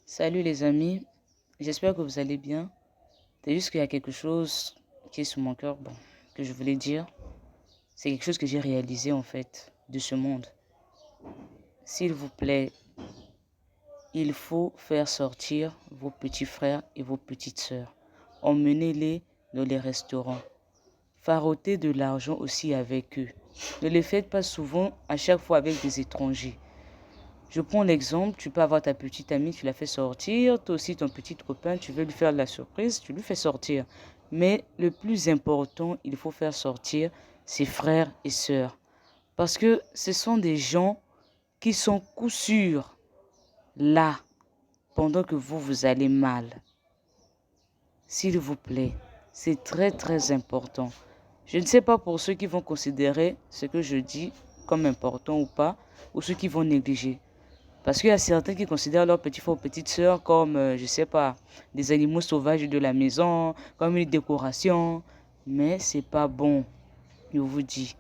Salut les amis, j'espère que vous allez bien. C'est juste qu'il y a quelque chose qui est sur mon cœur, que je voulais dire. C'est quelque chose que j'ai réalisé en fait de ce monde. S'il vous plaît, il faut faire sortir vos petits frères et vos petites sœurs. Emmenez-les dans les restaurants. Farottez de l'argent aussi avec eux. Ne les faites pas souvent à chaque fois avec des étrangers. Je prends l'exemple, tu peux avoir ta petite amie, tu la fais sortir, toi aussi ton petit copain, tu veux lui faire la surprise, tu lui fais sortir. Mais le plus important, il faut faire sortir ses frères et sœurs. Parce que ce sont des gens qui sont coup sûr là pendant que vous allez mal. S'il vous plaît, c'est très très important. Je ne sais pas pour ceux qui vont considérer ce que je dis comme important ou pas, ou ceux qui vont négliger. Parce qu'il y a certains qui considèrent leurs petits frères ou petites sœurs comme, je ne sais pas, des animaux sauvages de la maison, comme une décoration. Mais c'est pas bon, je vous dis.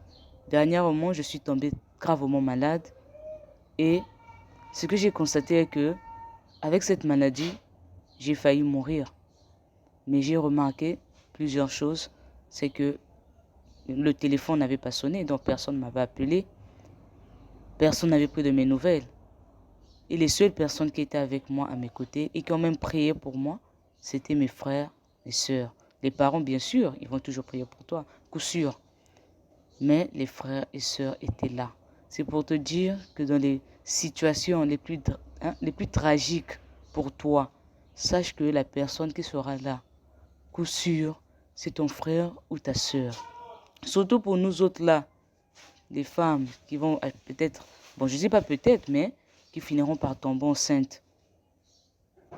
Dernièrement, je suis tombée gravement malade. Et ce que j'ai constaté est que, avec cette maladie, j'ai failli mourir. Mais j'ai remarqué plusieurs choses. C'est que le téléphone n'avait pas sonné, donc personne ne m'avait appelé. Personne n'avait pris de mes nouvelles. Et les seules personnes qui étaient avec moi à mes côtés et qui ont même prié pour moi, c'était mes frères et sœurs. Les parents, bien sûr, ils vont toujours prier pour toi, coup sûr. Mais les frères et sœurs étaient là. C'est pour te dire que dans les situations les plus tragiques pour toi, sache que la personne qui sera là, coup sûr, c'est ton frère ou ta sœur. Surtout pour nous autres là, les femmes qui vont peut-être, bon je dis pas peut-être, mais qui finiront par tomber enceintes.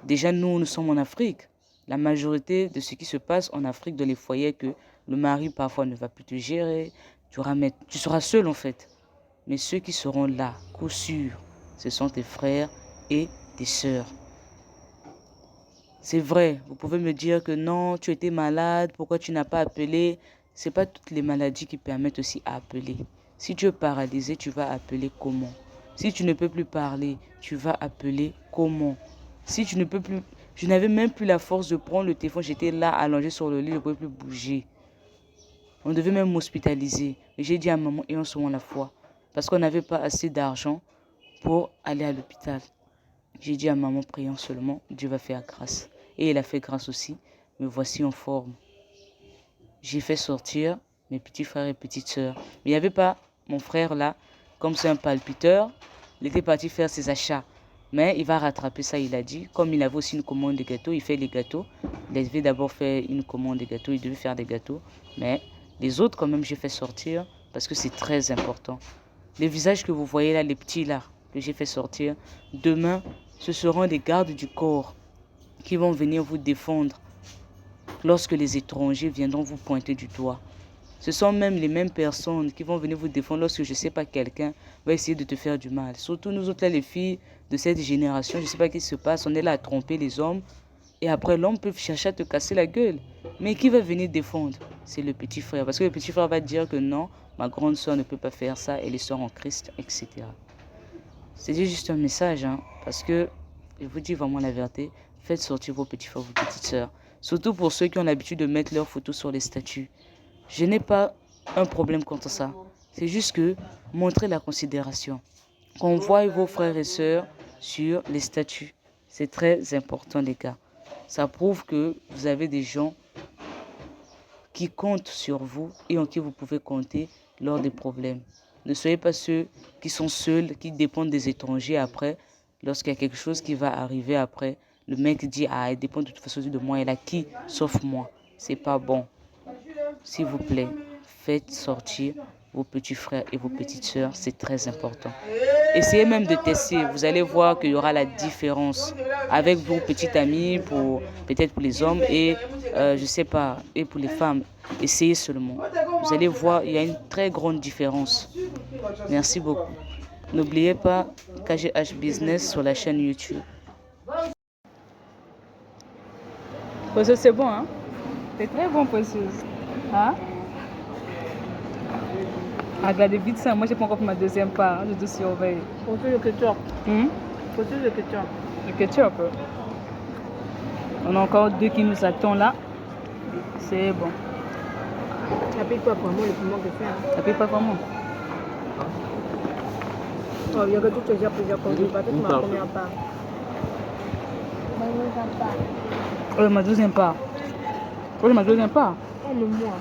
Déjà nous sommes en Afrique. La majorité de ce qui se passe en Afrique dans les foyers, que le mari parfois ne va plus te gérer, tu seras seul en fait. Mais ceux qui seront là, coup sûr, ce sont tes frères et tes sœurs. C'est vrai, vous pouvez me dire que non, tu étais malade, pourquoi tu n'as pas appelé? C'est pas toutes les maladies qui permettent aussi à appeler. Si tu es paralysé, tu vas appeler comment? Si tu ne peux plus parler, tu vas appeler comment? Si tu ne peux plus... Je n'avais même plus la force de prendre le téléphone, j'étais là allongé sur le lit, je ne pouvais plus bouger. On devait même m'hospitaliser. Mais j'ai dit à maman, et en ce moment la foi, parce qu'on n'avait pas assez d'argent pour aller à l'hôpital. J'ai dit à maman, prions seulement, Dieu va faire grâce. Et il a fait grâce aussi, me voici en forme. J'ai fait sortir mes petits frères et petites sœurs. Mais il n'y avait pas mon frère là, comme c'est un palpiteur, il était parti faire ses achats. Mais il va rattraper ça, il a dit. Comme il avait aussi une commande de gâteaux, il fait les gâteaux. Il devait d'abord faire une commande de gâteaux, il devait faire des gâteaux. Mais les autres, quand même, j'ai fait sortir parce que c'est très important. Les visages que vous voyez là, les petits là, que j'ai fait sortir, demain, ce seront des gardes du corps qui vont venir vous défendre lorsque les étrangers viendront vous pointer du doigt. Ce sont même les mêmes personnes qui vont venir vous défendre lorsque, je ne sais pas, quelqu'un va essayer de te faire du mal. Surtout nous autres, là, les filles de cette génération, je ne sais pas ce qui se passe, on est là à tromper les hommes. Et après, l'homme peut chercher à te casser la gueule. Mais qui va venir défendre? C'est le petit frère. Parce que le petit frère va dire que non, ma grande soeur ne peut pas faire ça, elle est sœur en Christ, etc. C'est juste un message, hein, parce que, je vous dis vraiment la vérité, faites sortir vos petits frères, vos petites sœurs. Surtout pour ceux qui ont l'habitude de mettre leurs photos sur les statuts. Je n'ai pas un problème contre ça. C'est juste que montrez la considération. Qu'on voie vos frères et sœurs sur les statuts. C'est très important, les gars. Ça prouve que vous avez des gens qui comptent sur vous et en qui vous pouvez compter lors des problèmes. Ne soyez pas ceux qui sont seuls, qui dépendent des étrangers après. Lorsqu'il y a quelque chose qui va arriver après, le mec dit, ah, il dépend de toute façon de moi. Il a qui sauf moi? C'est pas bon. S'il vous plaît, faites sortir vos petits frères et vos petites sœurs. C'est très important. Essayez même de tester. Vous allez voir qu'il y aura la différence avec vos petits amis, peut-être pour les hommes et je sais pas, et pour les femmes. Essayez seulement. Vous allez voir, il y a une très grande différence. Merci beaucoup. N'oubliez pas KGH Business sur la chaîne YouTube. Poisson, c'est bon, hein? C'est très bon, poisson. Hein? Regardez vite ça. Moi, j'ai pas encore fait ma deuxième part. Je te surveille. Faut-il le ketchup? Hum? Faut-il le ketchup? Le ketchup. On a encore 2 qui nous attendent là. C'est bon. Ça pique pas vraiment le piment que fait. Ça pique pas vraiment. Oh, il y a que tout déjà plusieurs produits, pas toute ma première part. Ma deuxième part. Oui, ma deuxième part. Oh, mais moi.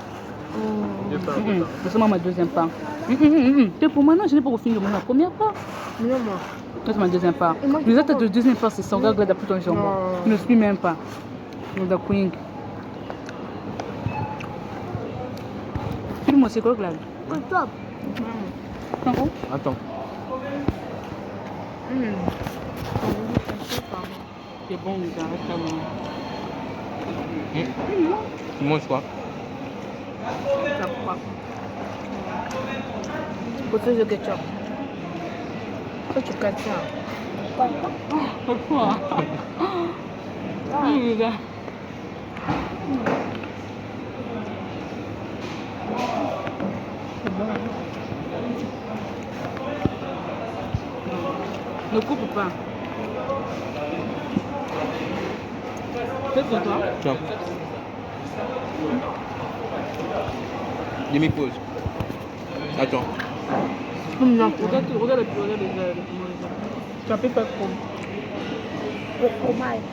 C'est seulement ma deuxième part. C'est pour moi, non, je n'ai pas fini ma première part. Non, moi. C'est ma deuxième part. Les autres de deuxième part, c'est ça. Regarde, regarde ton jambon. Je ne suis même pas. The Queen. Filme-moi, c'est quoi là? Top. Attends. C'est bon, ça reste à moi. Tu manges quoi? Pourquoi de ketchup? Pourquoi tu casses ça? Pourquoi? Ne coupe pas. Fais pour toi. Tiens. Demi-pause. Attends. Regarde les tu as fait pas trop. Le fromage.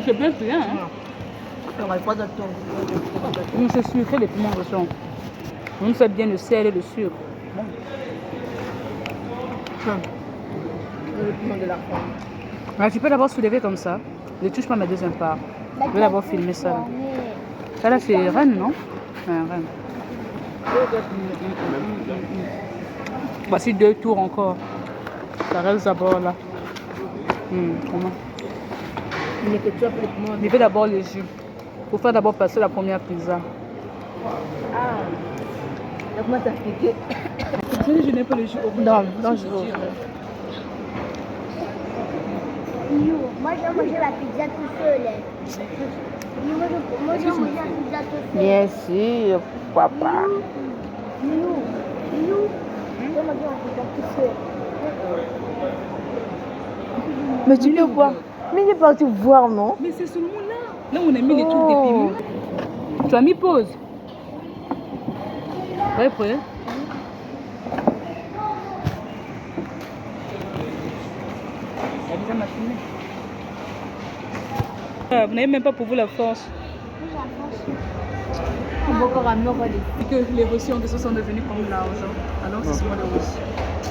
C'est bien fait, hein? On va pas d'attendre. Nous, c'est sucré les piments de son. Nous, c'est bien le sel et le sucre. Bon. Le piment de la forme. Ah, tu peux d'abord soulever comme ça. Ne touche pas ma deuxième part. Je vais d'abord filmer ça. Ça là, c'est reine, non? Ouais, reine. Voici 2 tours encore. Ça reste d'abord là. Comment? Le ketchup, le piment. Je fais d'abord le jus. Pour faire d'abord passer la première pizza. Ah. Comment t'as expliqué? Je n'ai pas le jus au bout. Non, je veux. Moi, je vais manger la pizza tout seul. Moi, je vais manger la pizza tout seul. Bien sûr, papa. Nous, je vais manger la pizza tout seul. Mais tu peux voir. Mais il est parti voir, non? Mais c'est seulement là. Là, on a mis les trucs des piments. Tu as mis pause. Ouais, prêt. Vous n'avez même pas pour vous la force. On va encore amener, on va Et que les reçus en dessous sont devenus comme l'argent. Alors c'est souvent les reçus.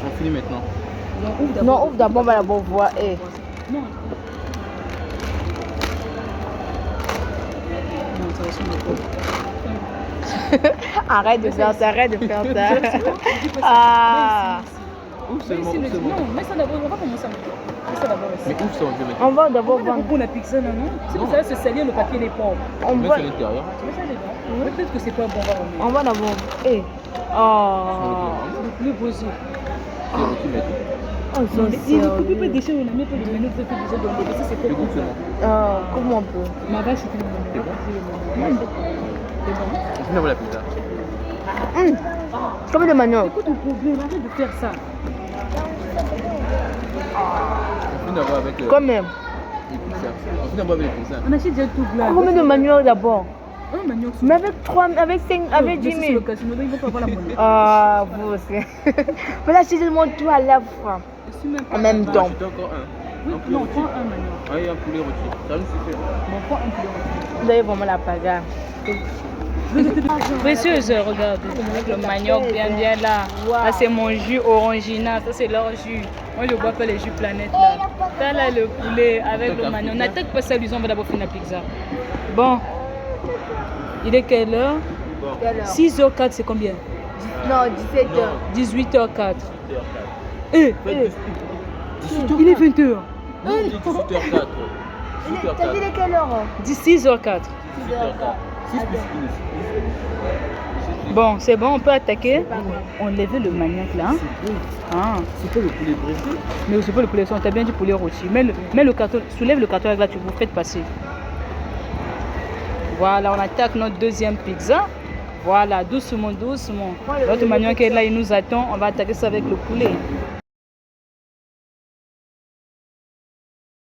On finit maintenant. Non, ouvre d'abord, on va d'abord voir. Eh. Non. Non, ça ressemble à quoi? Arrête de faire ça, arrête de faire ça. Ah. Ouf seulement, ouf seulement. Non, mets ça d'abord, on va commencer à mettre. Mets ça d'abord Mais ici. ouf ça, on peut mettre. On va d'abord On va voir. beaucoup la pizza là, non? C'est pour ça se salir le papier les pauvres. On Mets va, à l'intérieur. Tu mets ça dedans? Mais peut-être que c'est pas bon, on va remettre. on va d'abord. Eh. Oh. Le beau yeux. Oh, Il ne peut sérieux. pas déchirer, on a mis un peu de menu, peut-être déjà dans le ça c'est C'est quoi? ouf seulement. Comment on peut? Ma vache, c'est le C'est menu. bon. C'est bon. On finit avec la pizza. Comme le manioc. C'est quoi ton problème? Arrête de faire ça. On finit d'abord avec Quand même. les pizzas. On finit d'abord avec les pizzas. On achète déjà tout là. Combien de manioc d'abord? Un manioc. Mais avec 3, avec 5, avec 10 C'est 000. le casino, il ne faut pas avoir la monnaie. Ah, vous aussi. Mais là, c'est tellement tout à la fois. En même temps. J'étais encore un. Oui, non, prends un manioc. Ah, il y a un poulet rôti. Ça nous suffit. Bon, prends un poulet rôti. Vous avez vraiment la pagaille. Précieuse, regarde. Le manioc bien là. Là, c'est mon jus original. Ça, c'est leur jus. Moi, je bois pas les jus planète là. Ça, là, le poulet avec le manioc. On n'attaque pas ça, on va d'abord finir la pizza. Bon. Il est quelle heure? 6h04, c'est combien? Non, 17h. 18h04. Eh, il est 20h. Non, 18h04. T'as dit de quelle heure? 6h04. 6 plus 1. Bon, c'est bon, on peut attaquer. On lève le manioc là. Ah. C'est pas le poulet brésil? Mais c'est pas le poulet, on t'a bien dit poulet rôti. Mets le carton, soulève le carton là, tu vous faites passer. Voilà, on attaque notre deuxième pizza. Voilà, doucement, doucement. Notre manioc est là, il nous attend. On va attaquer ça avec le poulet.